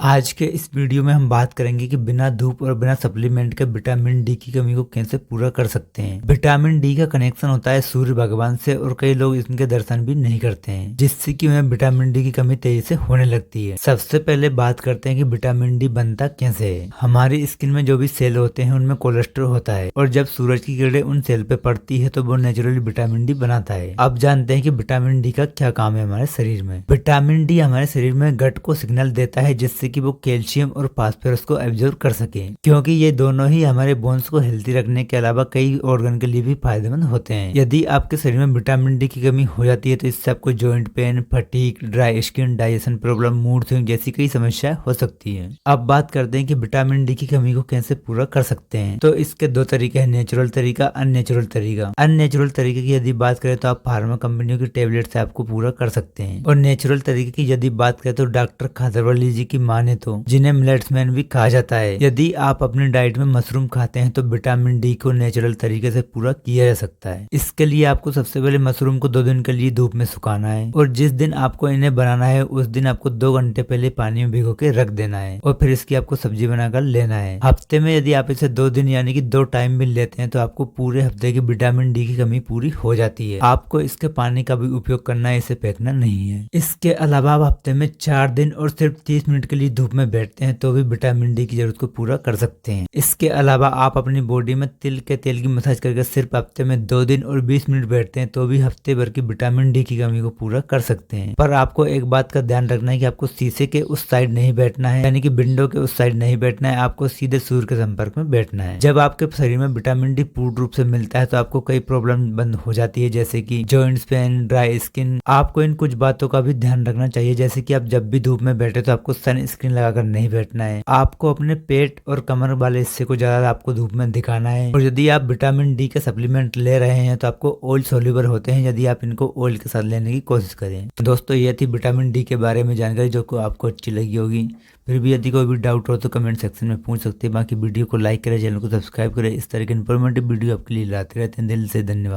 आज के इस वीडियो में हम बात करेंगे कि बिना धूप और बिना सप्लीमेंट के विटामिन डी की कमी को कैसे पूरा कर सकते हैं। विटामिन डी का कनेक्शन होता है सूर्य भगवान से और कई लोग इनके दर्शन भी नहीं करते हैं, जिससे कि उन्हें विटामिन डी की कमी तेजी से होने लगती है। सबसे पहले बात करते हैं कि विटामिन डी बनता कैसे है। हमारी स्किन में जो भी सेल होते हैं उनमें कोलेस्ट्रॉल होता है और जब सूरज की किरणें उन सेल पे पड़ती है तो वो नेचुरली विटामिन डी बनाता है। अब जानते हैं कि विटामिन डी का क्या काम है हमारे शरीर में। विटामिन डी हमारे शरीर में गट को सिग्नल देता है जिससे कि वो कैल्शियम और फास्फोरस को एब्जॉर्ब कर सके, क्योंकि ये दोनों ही हमारे बोन्स को हेल्थी रखने के अलावा कई ऑर्गन के लिए भी फायदेमंद होते हैं। यदि आपके शरीर में विटामिन डी की कमी हो जाती है तो इससे आपको joint pain, fatigue, dry skin, digestion problem, mood swing जैसी कई समस्याएं हो सकती है। अब बात करते हैं कि विटामिन डी की कमी को कैसे पूरा कर सकते हैं। तो इसके दो तरीके हैं, नेचुरल तरीका, अननेचुरल तरीका। अननेचुरल तरीके की यदि बात करें तो आप फार्मा कंपनियों की टेबलेट से आपको पूरा कर सकते हैं, और नेचुरल तरीके की यदि बात करें तो डॉक्टर खादरवली जी की माने तो जिन्हें मिलेट्समैन भी कहा जाता है, यदि आप अपनी डाइट में मशरूम खाते हैं तो विटामिन डी को नेचुरल तरीके से पूरा किया जा सकता है। इसके लिए आपको सबसे पहले मशरूम को 2 दिन के लिए धूप में सुखाना है, और जिस दिन आपको इन्हें बनाना है उस दिन आपको 2 घंटे पहले पानी में भिगो के रख देना है, और फिर इसकी आपको सब्जी बनाकर लेना है। हफ्ते में यदि आप इसे 2 दिन यानी कि 2 टाइम भी लेते हैं तो आपको पूरे हफ्ते की विटामिन डी की कमी पूरी हो जाती है। आपको इसके पानी का भी उपयोग करना है, इसे फेंकना नहीं है। इसके अलावा आप हफ्ते में 4 दिन और सिर्फ 30 मिनट के लिए धूप में बैठते हैं तो भी विटामिन डी की जरूरत को पूरा कर सकते हैं। इसके अलावा आप अपनी बॉडी में तिल के तेल की मसाज करके सिर्फ हफ्ते में 2 दिन और 20 मिनट बैठते हैं तो भी हफ्ते भर की विटामिन डी की कमी को पूरा कर सकते हैं। पर आपको एक बात का ध्यान रखना है कि आपको शीशे के उस साइड नहीं बैठना है, यानी कि विंडो के उस साइड नहीं बैठना है, आपको सीधे सूर्य के संपर्क में बैठना है। जब आपके शरीर में विटामिन डी पूर्ण रूप से मिलता है तो आपको कई प्रॉब्लम बंद हो जाती है, जैसे कि जॉइंट्स पेन, ड्राई स्किन। आपको इन कुछ बातों का भी ध्यान रखना चाहिए, जैसे कि आप जब भी धूप में बैठे तो आपको सन स्क्रीन लगाकर नहीं बैठना है। आपको अपने पेट और कमर वाले हिस्से को ज्यादा आपको धूप में दिखाना है, और यदि आप विटामिन डी का सप्लीमेंट ले रहे हैं तो आपको ऑयल सोल्यूबल होते हैं, यदि आप इनको ऑयल के साथ लेने की कोशिश करें। तो दोस्तों ये थी विटामिन डी के बारे में जानकारी जो को आपको अच्छी लगी होगी। फिर भी यदि कोई भी डाउट हो तो कमेंट सेक्शन में पूछ सकते हैं। बाकी वीडियो को लाइक करें, चैनल को सब्सक्राइब करें। इस तरह के इन्फॉर्मेटिव वीडियो आपके लिए लाते रहते हैं। दिल से धन्यवाद।